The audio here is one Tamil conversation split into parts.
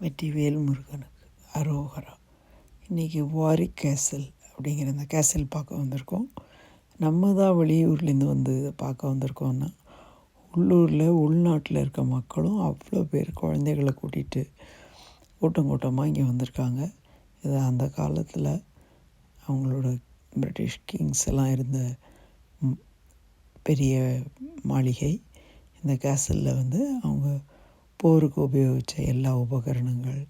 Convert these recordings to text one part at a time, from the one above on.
வெற்றிவேல் முருகனுக்கு அரோகரா. இன்றைக்கி வாரிக் கேசல் அப்படிங்கிற அந்த கேசல் பார்க்க வந்திருக்கோம். நம்ம தான் வெளியூர்லேருந்து வந்து இதை பார்க்க வந்திருக்கோன்னா, உள்ளூரில் உள்நாட்டில் இருக்க மக்களும் அவ்வளோ பேர் குழந்தைகளை கூட்டிகிட்டு கூட்டம் கூட்டமாக இங்கே வந்திருக்காங்க. இது அந்த காலத்தில் அவங்களோட பிரிட்டிஷ் கிங்ஸ் எல்லாம் இருந்த பெரிய மாளிகை. இந்த கேசலில் வந்து அவங்க போருக்கு உபயோகித்த எல்லா உபகரணங்கள்,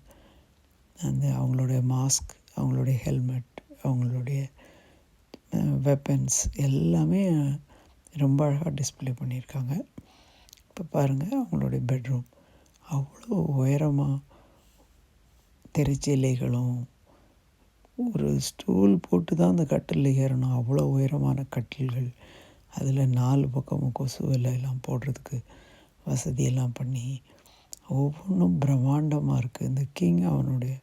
அந்த அவங்களுடைய மாஸ்க், அவங்களுடைய ஹெல்மெட், அவங்களுடைய வெப்பன்ஸ் எல்லாமே ரொம்ப அழகாக டிஸ்பிளே பண்ணியிருக்காங்க. இப்போ பாருங்கள், அவங்களுடைய பெட்ரூம் அவ்வளோ உயரமாக திரைச்சீலைகளும், ஒரு ஸ்டூல் போட்டு தான் அந்த கட்டிலில் ஏறணும், அவ்வளோ உயரமான கட்டில்கள். அதில் 4 பக்கமும் கொசு எல்லாம் போடுறதுக்கு வசதியெல்லாம் பண்ணி ஒவ்வொன்றும் பிரம்மாண்டமாக இருக்குது. இந்த கிங் அவனுடைய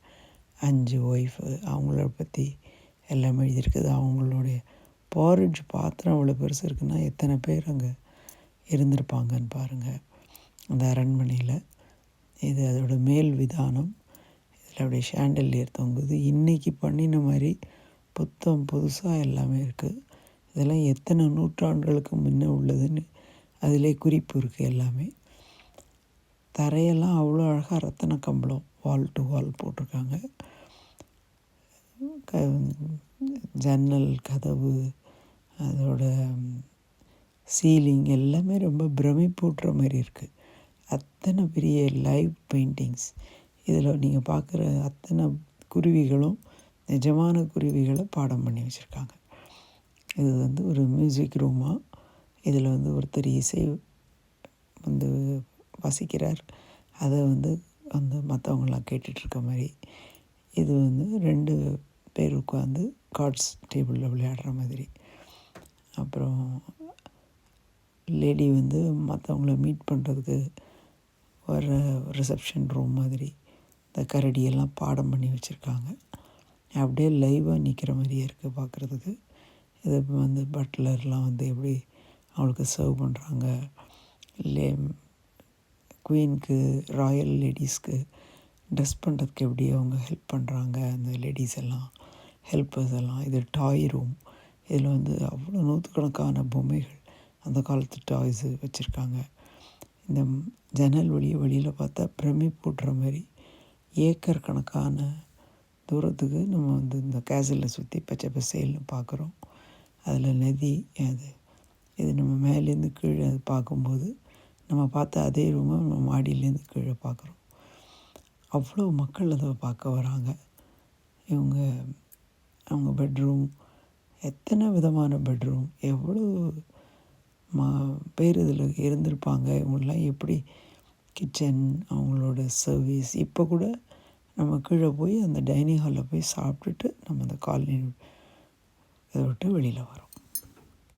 5 ஒய்ஃபு அவங்கள பற்றி எல்லாம் எழுதியிருக்குது. அவங்களுடைய பாரிட்ஜ் பாத்திரம் அவ்வளோ பெருசு இருக்குன்னா எத்தனை பேர் அங்கே இருந்திருப்பாங்கன்னு பாருங்கள். அந்த அரண்மனையில் இது அதோட மேல் விதானம். இதில் அப்படியே ஷாண்டலியர் தொங்குது. இன்றைக்கி பண்ணின மாதிரி புதுசாக எல்லாமே இருக்குது. இதெல்லாம் எத்தனை நூற்றாண்டுகளுக்கு முன்னே உள்ளதுன்னு அதிலே குறிப்பு இருக்குது எல்லாமே. தரையெல்லாம் அவ்வளோ அழகாக ரத்தன கம்பளம் வால் டு வால் போட்டிருக்காங்க. ஜன்னல், கதவு, அதோட சீலிங் எல்லாமே ரொம்ப பிரமிப்பூட்டுற மாதிரி இருக்குது. அத்தனை பெரிய லைவ் பெயிண்டிங்ஸ். இதில் நீங்கள் பார்க்குற அத்தனை குருவிகளும் நிஜமான குருவிகளை பாடம் பண்ணி வச்சுருக்காங்க. இது வந்து ஒரு மியூசிக் ரூமாக. இதில் வந்து ஒருத்தர் இசை வந்து வாசிக்கிறார். அதை வந்து மற்றவங்களாம் கேட்டுட்ருக்க மாதிரி. இது வந்து 2 பேர் உட்காந்து கார்ட்ஸ் டேபிளில் விளையாடுற மாதிரி. அப்புறம் லேடி வந்து மற்றவங்கள மீட் பண்ணுறதுக்கு வர ரிசப்ஷன் ரூம் மாதிரி இந்த கரடியெல்லாம் பாடம் பண்ணி வச்சுருக்காங்க. அப்படியே லைவாக நிற்கிற மாதிரியே இருக்குது பார்க்குறதுக்கு. இது வந்து பட்லர்லாம் வந்து எப்படி அவங்களுக்கு சர்வ் பண்ணுறாங்க, இல்லை குவீனுக்கு, ராயல் லேடிஸ்க்கு ட்ரெஸ் பண்ணுறதுக்கு எப்படி அவங்க ஹெல்ப் பண்ணுறாங்க, அந்த லேடிஸ் எல்லாம், ஹெல்ப்பர்ஸ் எல்லாம். இது டாய் ரூம். இதில் வந்து அவ்வளோ நூற்றுக்கணக்கான பொம்மைகள், அந்த காலத்து டாய்ஸு வச்சுருக்காங்க. இந்த ஜன்னல் வெளியில் பார்த்தா பிரமிப்பூட்டுற மாதிரி ஏக்கர் கணக்கான தூரத்துக்கு நம்ம வந்து இந்த கேசலில் சுற்றி பச்சை பசேல்னு பார்க்குறோம். அதில் நதி இது நம்ம மேலேருந்து கீழே பார்க்கும்போது நம்ம பார்த்த அதே ரூமை நம்ம மாடியிலேருந்து கீழே பார்க்குறோம். அவ்வளோ மக்கள் அதை பார்க்க வராங்க. அவங்க பெட்ரூம், எத்தனை விதமான பெட்ரூம், எவ்வளோ பேர் இதில் இருந்திருப்பாங்க. இவங்களாம் எப்படி கிச்சன், அவங்களோட சர்வீஸ். இப்போ கூட நம்ம கீழே போய் அந்த டைனிங் ஹாலில் போய் சாப்பிட்டுட்டு நம்ம அந்த காலனி இதை விட்டு வெளியில் வரோம்.